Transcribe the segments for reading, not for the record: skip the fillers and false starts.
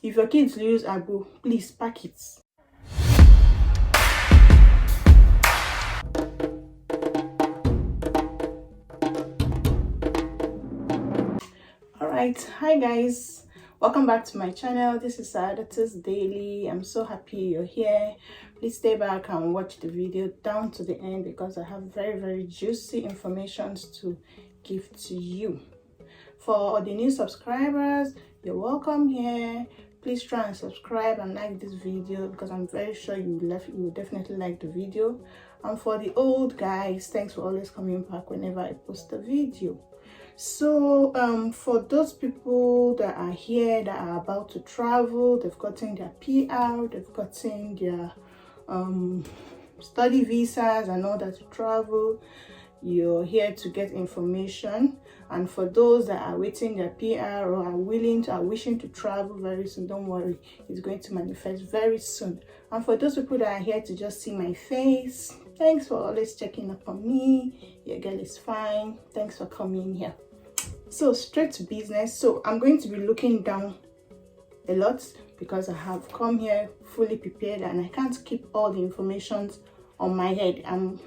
If your kids use agbo, please pack it. Alright, hi guys, welcome back to my channel. This is Doctor's Daily. I'm so happy you're here. Please stay back and watch the video down to the end because I have very juicy information to give to you. For the new subscribers, you're welcome here. Please try and subscribe and like this video because I'm very sure you will definitely like the video. And for the old guys, thanks for always coming back whenever I post a video. So for those people that are here that are about to travel, they've gotten their PR, they've gotten their study visas and all that to travel, you're here to get information. And for those that are waiting their PR or are wishing to travel very soon, don't worry, it's going to manifest very soon. And for those people that are here to just see my face, thanks for always checking up on me. Your girl is fine. Thanks for coming here. So straight to business. So I'm going to be looking down a lot because I have come here fully prepared and I can't keep all the information on my head. I'm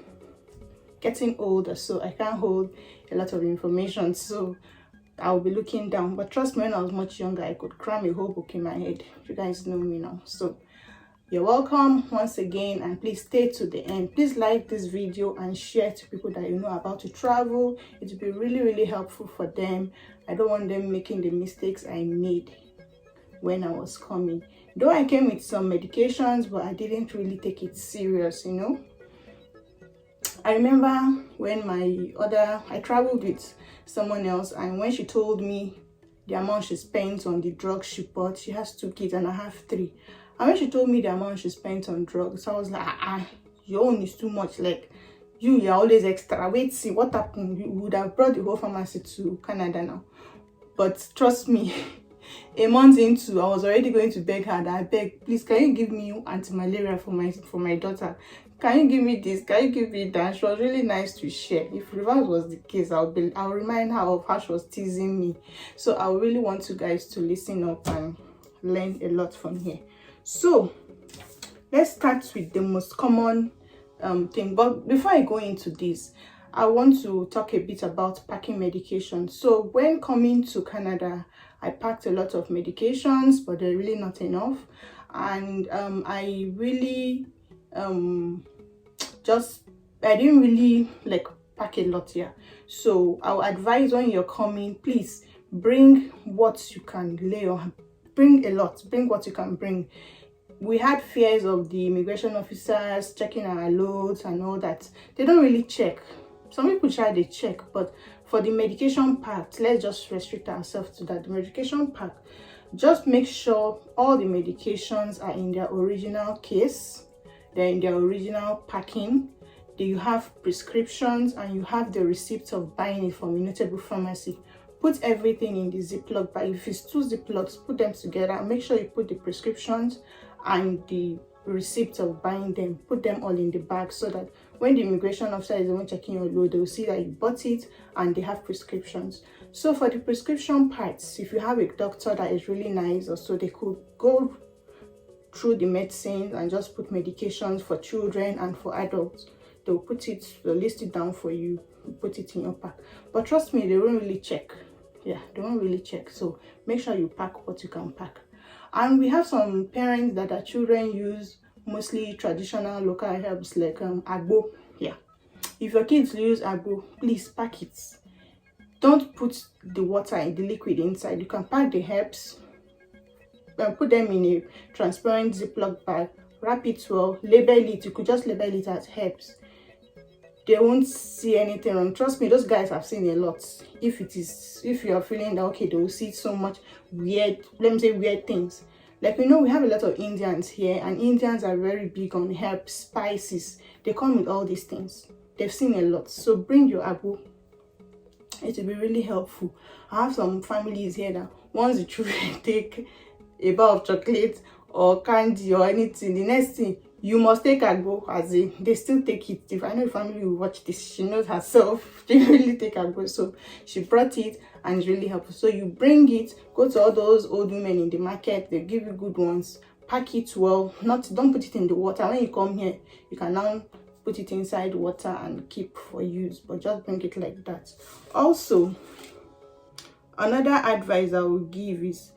getting older, so I can't hold a lot of information, so I'll be looking down. But trust me, when I was much younger, I could cram a whole book in my head. You guys know me now. So you're welcome once again, and please stay to the end. Please like this video and share to people that you know about to travel. It will be really helpful for them. I don't want them making the mistakes I made when I was coming. Though I came with some medications, but I didn't really take it serious, you know. I remember when I traveled with someone else, and when she told me the amount she spent on the drugs she bought, she has 2 kids and I have 3. And when she told me the amount she spent on drugs, I was like, your own is too much. Like, you're always extra. Wait, see what happened. You would have brought the whole pharmacy to Canada now. But trust me, a month into, I was already going to beg her that I beg, please, can you give me anti-malaria for my daughter? Can you give me this? Can you give me that? She was really nice to share. If reverse was the case, I'll remind her of how she was teasing me. So I really want you guys to listen up and learn a lot from here. So let's start with the most common thing. But before I go into this, I want to talk a bit about packing medication. So when coming to Canada, I packed a lot of medications, but they're really not enough. And I really I didn't really like pack a lot here. So I'll advise when you're coming, please bring what you can lay on. Bring a lot. Bring what you can bring. We had fears of the immigration officers checking our loads and all that. They don't really check. Some people try to check, but for the medication part, let's just restrict ourselves to that. The medication part, just make sure all the medications are in their original case. They're in their original packing. You have prescriptions and you have the receipts of buying it from a notable pharmacy. Put everything in the Ziploc bag. If it's 2 Ziplocs, put them together. Make sure you put the prescriptions and the receipts of buying them. Put them all in the bag so that when the immigration officer is the one checking your load, they will see that you bought it and they have prescriptions. So for the prescription parts, if you have a doctor that is really nice, or so they could go through the medicines and just put medications for children and for adults. They'll list it down for you, put it in your pack. But trust me, they won't really check. Yeah, they won't really check. So make sure you pack what you can pack. And we have some parents that their children use mostly traditional local herbs like agbo. Yeah, if your kids use agbo, please pack it. Don't put the water in the liquid inside. You can pack the herbs, put them in a transparent Ziploc bag, wrap it well, label it. You could just label it as herbs. They won't see anything wrong. Trust me, those guys have seen a lot. If you are feeling that okay, they will see so much weird, let me say weird things. Like, you know, we have a lot of Indians here, and Indians are very big on herbs, spices. They come with all these things. They've seen a lot. So bring your agbo. It will be really helpful. I have some families here that once the children take a bar of chocolate or candy or anything, the next thing You must take agbo, as in they still take it. If I know the family will watch this, she knows herself, she really take agbo. So she brought it and it's really helpful. So you bring it, go to all those old women in the market, they give you good ones, pack it well, don't put it in the water. When you come here, you can now put it inside water and keep for use, but just bring it like that. Also, another advice I will give is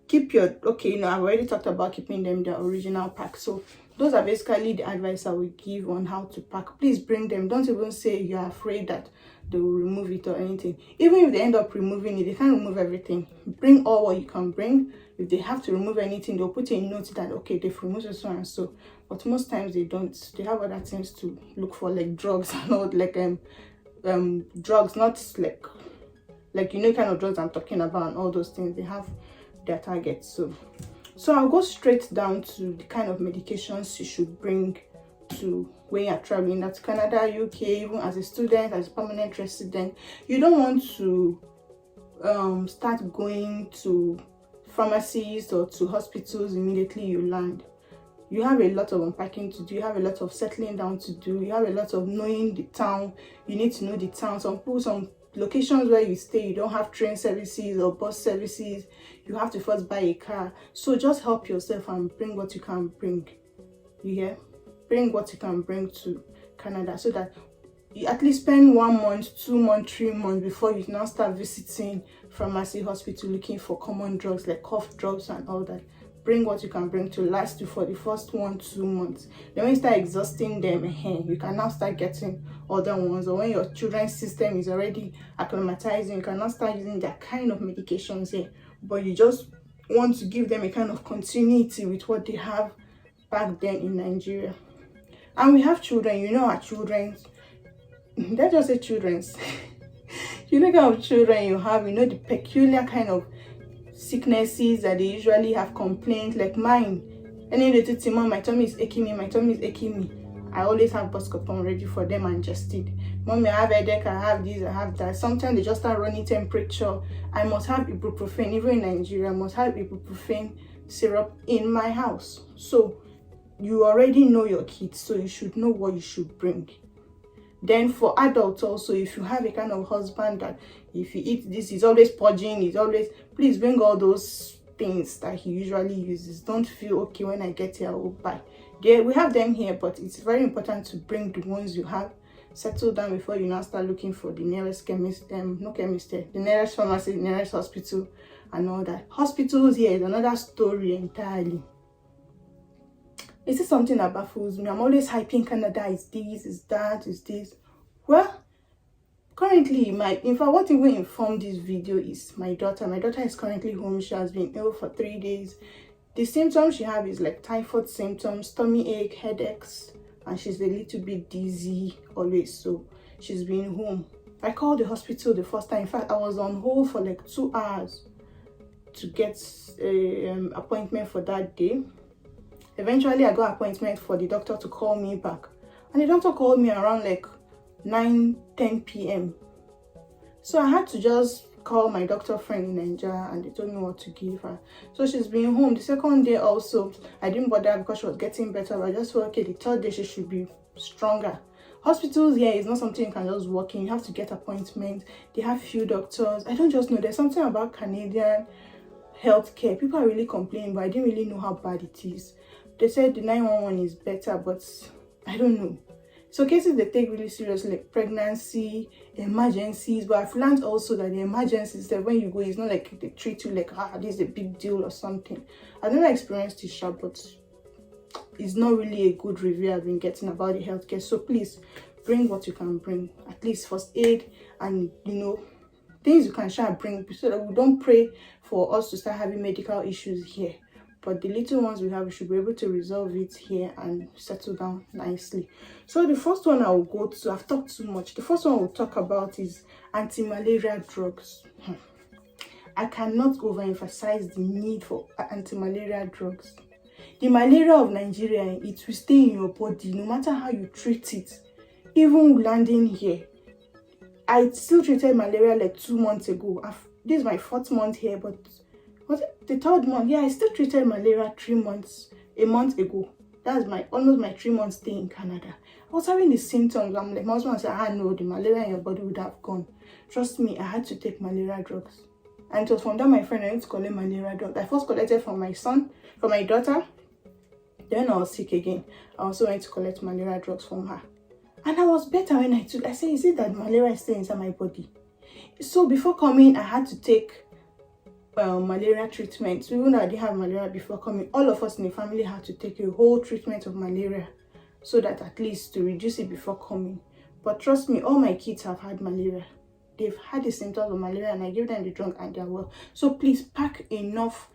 keep your, okay, you know, I've already talked about keeping them their original pack. So those are basically the advice I will give on how to pack. Please bring them. Don't even say you're afraid that they will remove it or anything. Even if they end up removing it, they can't remove everything. Bring all what you can bring. If they have to remove anything, they'll put a note that, okay, they've removed so and so. But most times they don't. They have other things to look for, like drugs and all, like drugs, not like you know kind of drugs I'm talking about and all those things. They have their targets. So I'll go straight down to the kind of medications you should bring to when you're traveling. That's Canada, UK, even as a student, as a permanent resident. You don't want to start going to pharmacies or to hospitals immediately you land. You have a lot of unpacking to do, you have a lot of settling down to do, you have a lot of knowing the town. You need to know the town. Some locations where you stay, you don't have train services or bus services. You have to first buy a car. So just help yourself and bring what you can bring. You hear? Bring what you can bring to Canada, so that you at least spend 1 month, 2 months, 3 months before you now start visiting pharmacy, hospital, looking for common drugs like cough drops and all that. Bring what you can bring to last you for the first 1-2 months. Then when you start exhausting them, you can now start getting other ones. Or when your children's system is already acclimatizing, you can now start using that kind of medications here. But you just want to give them a kind of continuity with what they have back then in Nigeria. And we have children, you know, our children's, let's just say children's. You know, kind of children you have, you know, the peculiar kind of sicknesses that they usually have complaints, like mine. Any little thing, Mom, my tummy is aching me, my tummy is aching me. I always have Buscopan ready for them and just it. Mommy, I have headache, I have this, I have that. Sometimes they just start running temperature. I must have ibuprofen. Even in Nigeria, I must have ibuprofen syrup in my house. So you already know your kids, so you should know what you should bring. Then for adults also, if you have a kind of husband that if he eats this, he's always purging, he's always, please bring all those things that he usually uses. Don't feel, okay, when I get here I will buy. We have them here, but it's very important to bring the ones you have. Settle down before you now start looking for the nearest chemist, no chemist there, the nearest pharmacy, the nearest hospital and all that. Hospitals here is another story entirely. Is this something that baffles me? I'm always hyping Canada is this, is that, is this. Well, currently, in fact, what even informed this video is my daughter. My daughter is currently home. She has been ill for 3 days. The symptoms she has is like typhoid symptoms, tummy ache, headaches, and she's a little bit dizzy always. So she's been home. I called the hospital the first time. In fact, I was on hold for like 2 hours to get an appointment for that day. Eventually, I got an appointment for the doctor to call me back. And the doctor called me around like 9-10 p.m. So I had to just call my doctor friend in Nigeria and they told me what to give her. So she's been home. The second day also, I didn't bother because she was getting better. But I just thought, okay, the third day she should be stronger. Hospitals here is not something you can just walk in. You have to get appointments. They have few doctors. I don't just know. There's something about Canadian healthcare. People are really complaining, but I didn't really know how bad it is. They said the 911 is better, but I don't know. So cases they take really seriously, like pregnancy, emergencies. But I've learned also that the emergencies, that when you go, it's not like they treat you like, this is a big deal or something. I've never experienced this, but it's not really a good review I've been getting about the healthcare. So please, bring what you can bring. At least first aid and, you know, things you can try and bring so that we don't pray for us to start having medical issues here. But the little ones we have, we should be able to resolve it here and settle down nicely. So the first one I will go to, I've talked too much. The first one we'll talk about is anti-malaria drugs. I cannot overemphasize the need for anti-malaria drugs. The malaria of Nigeria, it will stay in your body no matter how you treat it. Even landing here, I still treated malaria like 2 months ago. This is my 4th month here, but was it the 3rd month? Yeah, I still treated malaria 3 months, a month ago. That's almost my 3 months stay in Canada. I was having the symptoms. I'm like, my husband said, I know the malaria in your body would have gone. Trust me, I had to take malaria drugs. And it was from that my friend I went to collect malaria drugs. I first collected from my son, from my daughter. Then I was sick again. I also went to collect malaria drugs from her. And I was better when I took. I said, is it that malaria is still inside my body? So before coming, I had to take malaria treatment. So even though I didn't have malaria before coming, all of us in the family had to take a whole treatment of malaria, so that at least to reduce it before coming. But trust me, all my kids have had malaria. They've had the symptoms of malaria, and I give them the drug and they're well. So please pack enough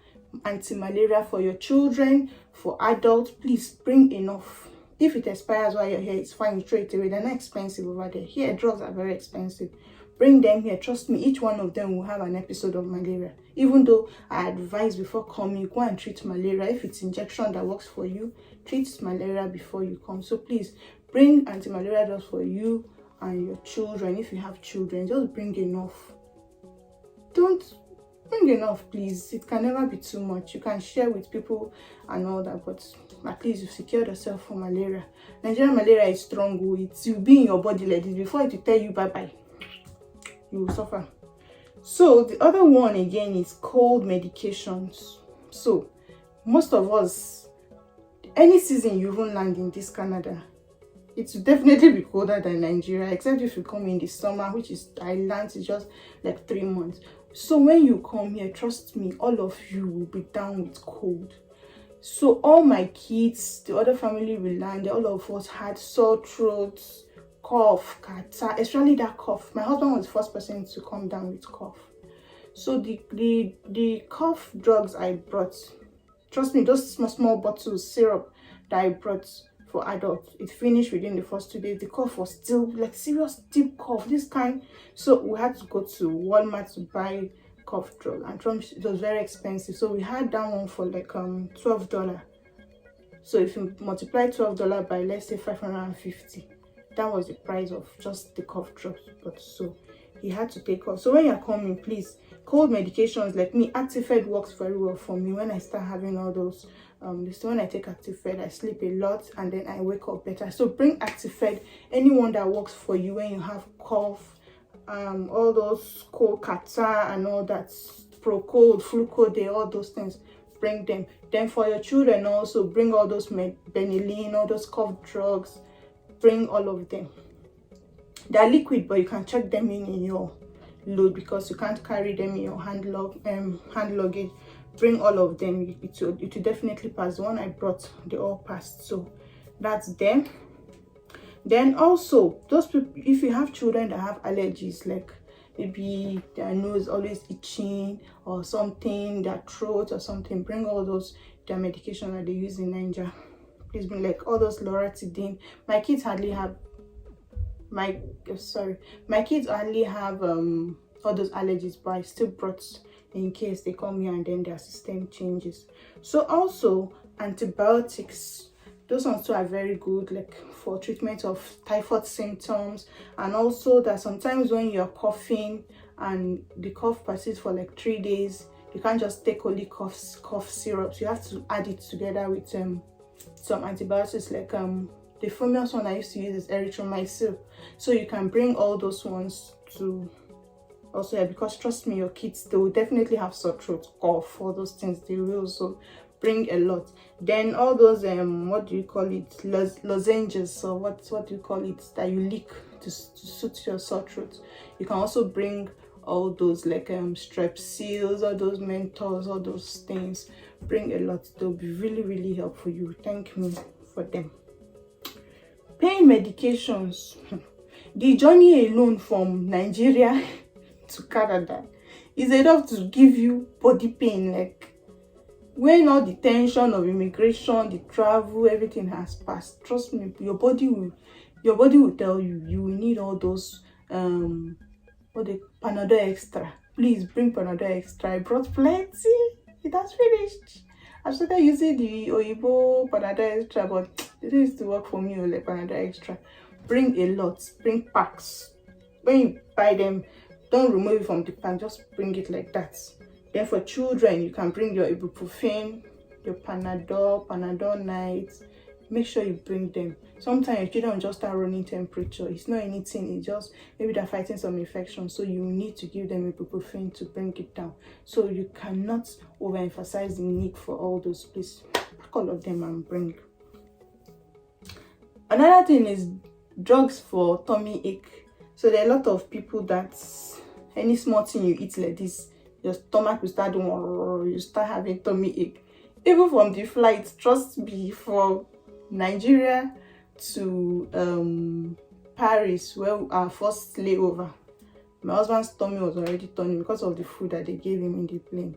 anti-malaria for your children, for adults. Please bring enough. If it expires while you're here, it's fine, you throw it away. They're not expensive over there. Here, drugs are very expensive. Bring them here. Trust me, each one of them will have an episode of malaria. Even though I advise before coming, go and treat malaria. If it's injection that works for you, treat malaria before you come. So please bring anti-malaria drugs for you and your children. If you have children, just bring enough. Don't bring enough, please. It can never be too much. You can share with people and all that, but at least you secured yourself for malaria. Nigerian malaria is strong. It will be in your body like this. Before it will tell you bye-bye, you will suffer. So the other one again is cold medications. So most of us, any season you even land in this Canada, it will definitely be colder than Nigeria, except if you come in the summer, which is Thailand, it's just like 3 months. So when you come here, trust me, all of you will be down with cold. So all my kids, the other family we landed, all of us had sore throats, cough, catarrh, especially that cough. My husband was the first person to come down with cough. So the cough drugs I brought, trust me, those small bottles syrup that I brought for adults, it finished within the first 2 days. The cough was still like serious deep cough, this kind. So we had to go to Walmart to buy cough drug, and it was very expensive. So we had that one for like $12. So if you multiply $12 by, let's say, 550, that was the price of just the cough drops. But so he had to take off. So when you're coming, please, cold medications like me, actifed works very well for me. When I start having all those when I take actifed, I sleep a lot and then I wake up better. So bring actifed, anyone that works for you when you have cough, all those cold catarrh and all that, pro-cold, flucorday, all those things, bring them. Then for your children also, bring all those Benylin, all those cough drugs, bring all of them. They're liquid, but you can check them in your load because you can't carry them in your hand luggage. Bring all of them. It will definitely pass. The one I brought, they all passed. So that's them. Then also, those people, if you have children that have allergies, like maybe their nose always itching or something, their throat or something, bring all those, their medication that they use in Nigeria. Please bring like all those loratadine. My kids hardly have my kids hardly have all those allergies, but I still brought in case they come here and then their system changes. So also antibiotics, those ones too are very good, like for treatment of typhoid symptoms. And also that sometimes when you're coughing and the cough persists for like 3 days, you can't just take only cough syrups. You have to add it together with some antibiotics, like the famous one I used to use is Azithromycin. So you can bring all those ones to also, yeah, because trust me, your kids, they will definitely have sore throat, cough, all those things. They will also bring a lot. Then all those what do you call it, lozenges, or what do you call it, that you lick to suit your sore throat. You can also bring all those like strepsils, all those menthols, all those things. Bring a lot. They'll be really helpful. You thank me for them. Pain medications. The journey alone from Nigeria to Canada is enough to give you body pain. Like when all the tension of immigration, the travel, everything has passed, trust me, your body will tell you you will need all those Panadol extra. Please bring Panadol extra. I brought plenty. It has finished. I started using the Oyibo Panadol extra, but it used to work for me, like Panadol extra. Bring a lot. Bring packs. When you buy them, don't remove it from the pack, just bring it like that. Then for children, you can bring your ibuprofen, your Panadol Night, make sure you bring them. Sometimes your children just start running temperature. It's not anything, it's just maybe they're fighting some infection, so you need to give them ibuprofen to bring it down. So you cannot overemphasize the need for all those. Please pack all of them and bring. Another thing is drugs for tummy ache. So there are a lot of people that any small thing you eat like this, your stomach will start doing, you start having tummy ache. Even from the flight, trust me, from Nigeria to Paris, where our first layover, my husband's tummy was already turning because of the food that they gave him in the plane.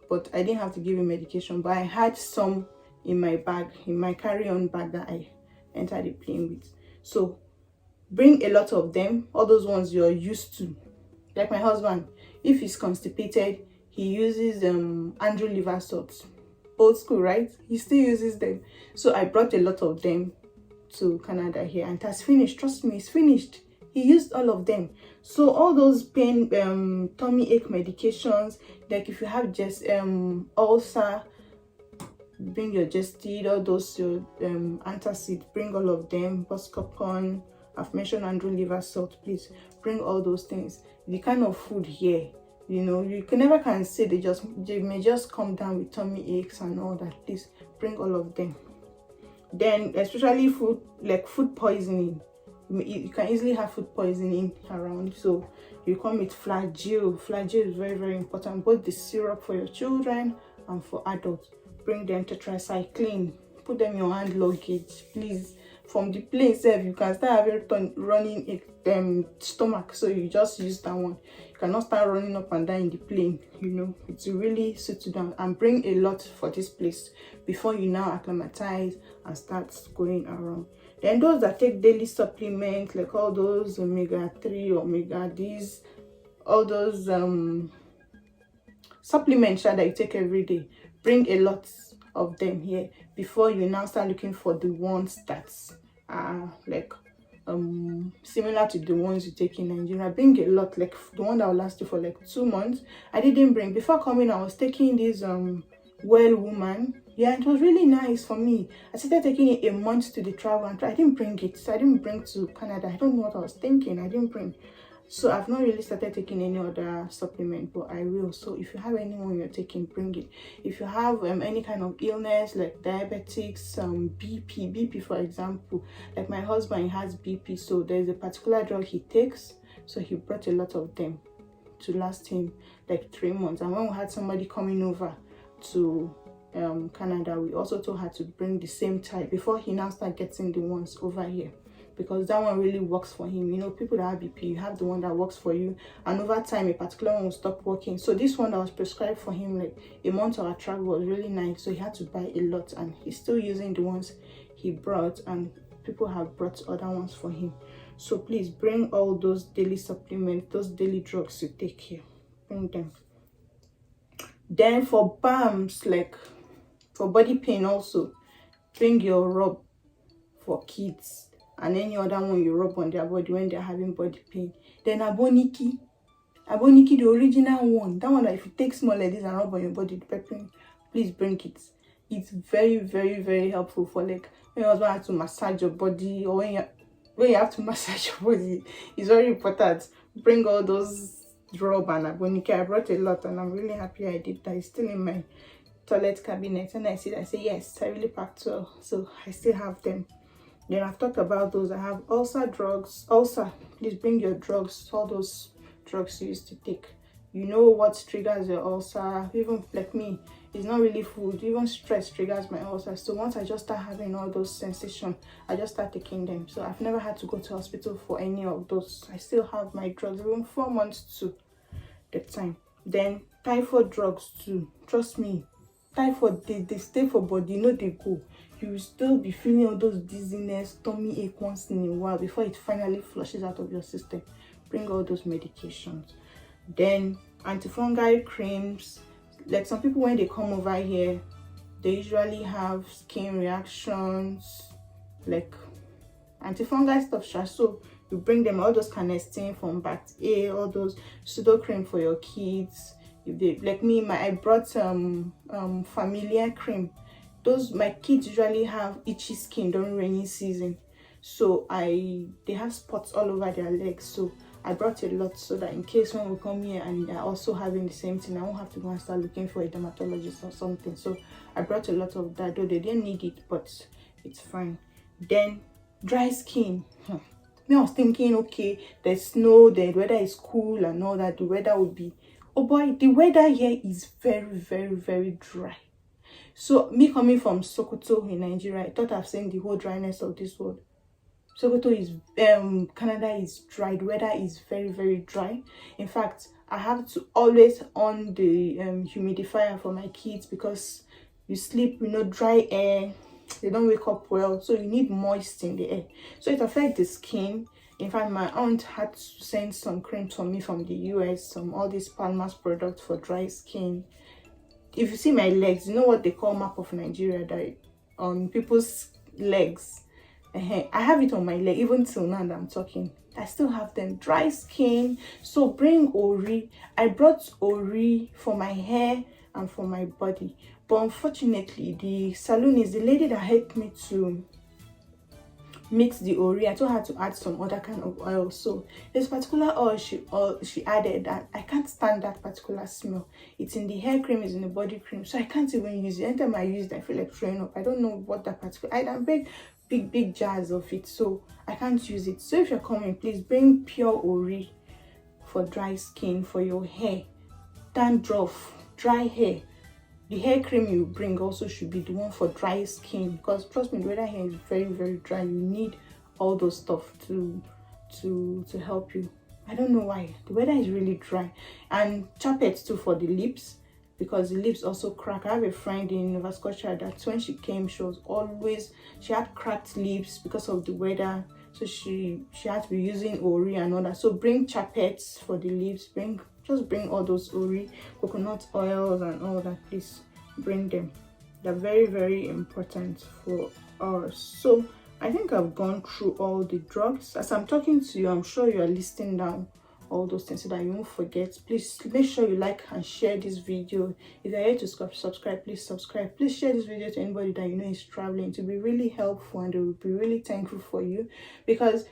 But I didn't have to give him medication, but I had some in my bag, in my carry-on bag that I entered the plane with. So bring a lot of them, all those ones you're used to. Like my husband, if he's constipated, he uses Andrew liver salts. Old school, right? He still uses them. So I brought a lot of them to Canada here, and it has finished. Trust me, it's finished. He used all of them. So all those pain tummy ache medications, like if you have just ulcer, bring your Gestid, all those your antacid, bring all of them. Buscopan, I've mentioned Andrew liver salt, please bring all those things. The kind of food here, you know, you can never say they may just come down with tummy aches and all that. Please bring all of them. Then especially food, like food poisoning, you can easily have food poisoning around, so you come with Flagyl. Flagyl is very, very important, both the syrup for your children and for adults. Bring them. Tetracycline, put them in your hand luggage, please. From the plane itself, you can start having running stomach, so you just use that one. You cannot start running up and down in the plane, you know. It will really sit you down, and bring a lot for this place before you now acclimatize and start going around. Then those that take daily supplements, like all those omega-3, omega-Ds, all those supplements that you take every day, bring a lot of them here before you now start looking for the ones that are like similar to the ones you take in Nigeria. Bring a lot, like the one that will last you for like 2 months. I didn't bring, before coming I was taking this Well Woman. Yeah, it was really nice for me. I started taking it a month to the travel, and I didn't bring it. So I didn't bring to Canada. I don't know what I was thinking. I didn't bring. So I've not really started taking any other supplement, but I will. So if you have anyone you're taking, bring it. If you have any kind of illness like diabetics, BP for example, like my husband, he has BP, so there's a particular drug he takes, so he brought a lot of them to last him like 3 months. And when we had somebody coming over to Canada, we also told her to bring the same type before he now start getting the ones over here, because that one really works for him. You know, people that have BP, you have the one that works for you, and over time a particular one will stop working. So this one that was prescribed for him like a month of our travel was really nice, so he had to buy a lot, and he's still using the ones he brought, and people have brought other ones for him. So please bring all those daily supplements, those daily drugs you take here, bring them. Then for balms, like for body pain also, bring your rub for kids and any other one you rub on their body when they're having body pain. Then aboniki, the original one, that one that if you take small like this and rub on your body, the peppering, please bring it. It's very, very, very helpful for like when your husband has to massage your body, or when you have to massage your body. It's very important. Bring all those rub and aboniki. I brought a lot, and I'm really happy I did that. It's still in my toilet cabinet, and I see that, I say yes, I really packed well, so I still have them. Then I've talked about those. I have ulcer drugs. Ulcer, please bring your drugs, all those drugs you used to take. You know what triggers your ulcer. Even like me, it's not really food, even stress triggers my ulcer. So once I just start having all those sensations, I just start taking them. So I've never had to go to hospital for any of those. I still have my drugs, even 4 months to the time. Then typhoid drugs too, trust me. Typhoid, they stay for body, you know, they go. You will still be feeling all those dizziness, tummy ache once in a while before it finally flushes out of your system. Bring all those medications. Then antifungal creams. Like some people, when they come over here, they usually have skin reactions, like antifungal stuff. So you bring them, all those canesten from Bact A, all those pseudo cream for your kids. If they like me, I brought familiar cream. my kids usually have itchy skin during rainy season, so they have spots all over their legs. So I brought a lot so that in case when we come here and they're also having the same thing, I won't have to go and start looking for a dermatologist or something. So I brought a lot of that, though they didn't need it, but it's fine. Then dry skin. Me, I was thinking, okay, there's snow, the weather is cool and all that, the weather would be, oh boy, the weather here is very, very, very dry. So me coming from Sokoto in Nigeria, I thought I've seen the whole dryness of this world. Sokoto is Canada is dry. The weather is very, very dry. In fact, I have to always on the humidifier for my kids, because you sleep, dry air, they don't wake up well, so you need moist in the air, so it affects the skin. In fact, my aunt had to send some creams for me from the US, all these Palmer's products for dry skin. If you see my legs, you know what they call map of Nigeria, that on people's legs. I have it on my leg even till now that I'm talking. I still have them. Dry skin. So bring Ori. I brought Ori for my hair and for my body, but unfortunately the salonist, the lady that helped me to mix the Ori, I told her to add some other kind of oil. So this particular oil she added, that I can't stand that particular smell. It's in the hair cream, it's in the body cream, so I can't even use it. Anytime I use it, I feel like throwing up. I don't know what that particular, I big jars of it, so I can't use it. So if you're coming, please bring pure Ori for dry skin, for your hair, dandruff, dry hair. The hair cream you bring also should be the one for dry skin, because trust me, the weather here is very, very dry. You need all those stuff to help you. I don't know why the weather is really dry. And chapets too for the lips, because the lips also crack. I have a friend in Nova Scotia that when she came, she had cracked lips because of the weather, so she had to be using Ori and all that. So bring chapets for the lips, just bring all those Ori, coconut oils and all that. Please bring them. They're very, very important for us. So I think I've gone through all the drugs. As I'm talking to you, I'm sure you are listing down all those things so that you won't forget. Please make sure you like and share this video. If you're here to subscribe, please subscribe. Please share this video to anybody that you know is traveling. To be really helpful, and they will be really thankful for you, because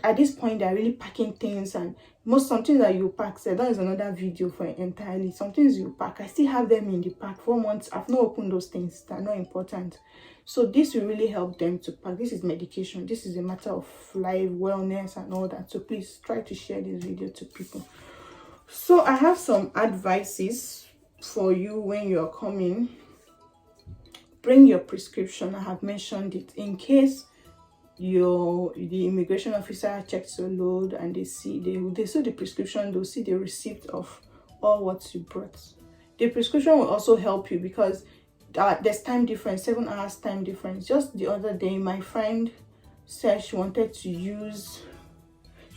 at this point they're really packing things, and something that you pack, so that is another video for entirely. Some things you pack, I still have them in the pack for months. I've not opened those things, they're not important. So this will really help them to pack. This is medication, this is a matter of life, wellness and all that. So please try to share this video to people. So I have some advices for you when you're coming. Bring your prescription. I have mentioned it, in case the immigration officer checks your load and they see the prescription, they'll see the receipt of all what you brought. The prescription will also help you, because there's time difference, 7 hours time difference. Just the other day, my friend said she wanted to use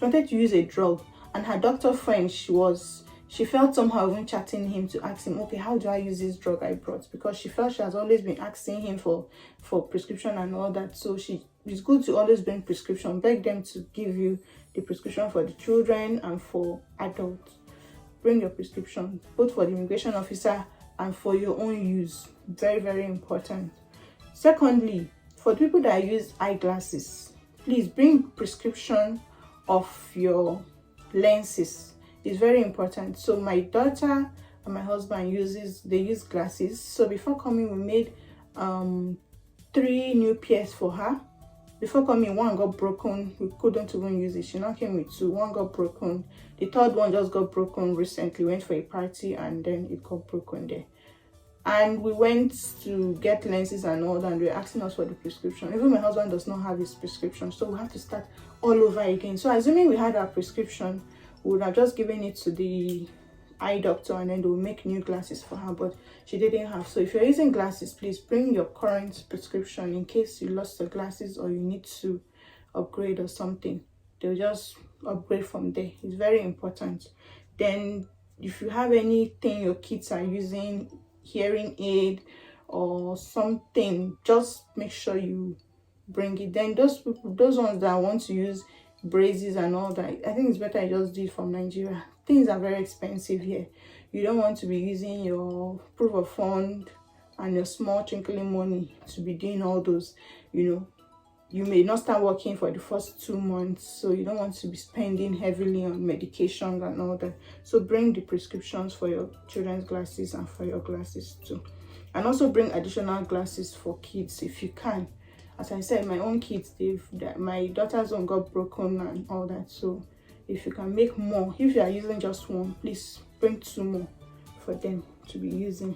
a drug, and her doctor friend, she felt somehow even chatting him to ask him, okay, how do I use this drug I brought? Because she felt she has always been asking him for prescription and all that. So it's good to always bring prescription. Beg them to give you the prescription for the children and for adults. Bring your prescription, both for the immigration officer and for your own use. Very, very important. Secondly, for people that use eyeglasses, please bring prescription of your lenses. It's very important. So my daughter and my husband use glasses. So before coming, we made 3 new pairs for her. Before coming, one got broken. We couldn't even use it. She now came with 2. One got broken. The third one just got broken recently. Went for a party and then it got broken there. And we went to get lenses and all that, and they were asking us for the prescription. Even my husband does not have his prescription, so we have to start all over again. So assuming we had our prescription, we would have just given it to the eye doctor and then they will make new glasses for her, but she didn't have. So if you're using glasses, please bring your current prescription in case you lost the glasses or you need to upgrade or something. They'll just upgrade from there. It's very important. Then if you have anything your kids are using, hearing aid or something, just make sure you bring it. Then those ones that want to use braces and all that, I think it's better I just do it from Nigeria. Things are very expensive here. You don't want to be using your proof of fund and your small twinkling money to be doing all those, you know, you may not start working for the first 2 months, so you don't want to be spending heavily on medication and all that. So bring the prescriptions for your children's glasses and for your glasses too, and also bring additional glasses for kids if you can. As I said, my own kids, my daughter's one got broken and all that, so if you can make more, if you are using just one, please bring 2 more for them to be using.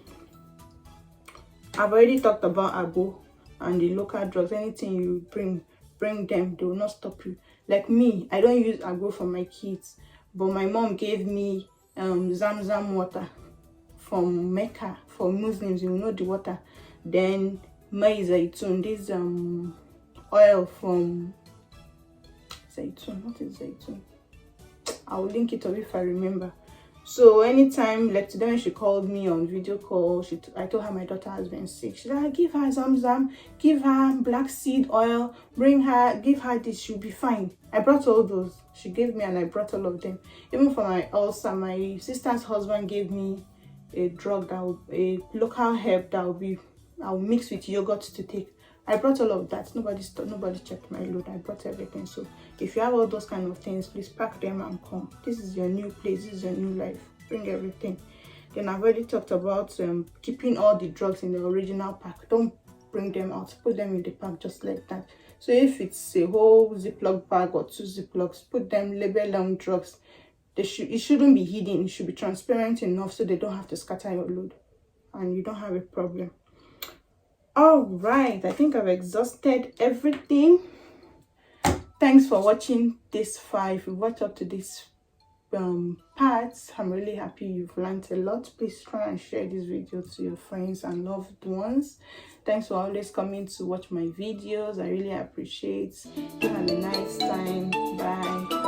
I've already talked about agbo and the local drugs. Anything you bring them, they will not stop you. Like me, I don't use agbo for my kids, but my mom gave me Zamzam water from Mecca. For Muslims, you know the water. Then Mai Zaitun, this oil from Zaitun. What is Zaitun? I'll link it up if I remember. So anytime, like today when she called me on video call, I told her my daughter has been sick. She said, give her Zamzam, give her black seed oil, give her this, she'll be fine. I brought all those. She gave me and I brought all of them. Even for my ulcer, my sister's husband gave me a drug a local herb that I'll mix with yogurt to take. I brought all of that. Nobody checked my load. I brought everything. So if you have all those kind of things, please pack them and come. This is your new place. This is your new life. Bring everything. Then I've already talked about keeping all the drugs in the original pack. Don't bring them out. Put them in the pack just like that. So if it's a whole Ziploc bag or 2 Ziplocs, put them, label them drugs. It shouldn't be hidden. It should be transparent enough so they don't have to scatter your load and you don't have a problem. All right, I think I've exhausted everything. Thanks for watching this far. If you watched up to this part, I'm really happy you've learned a lot. Please try and share this video to your friends and loved ones. Thanks for always coming to watch my videos. I really appreciate. You have a nice time. Bye.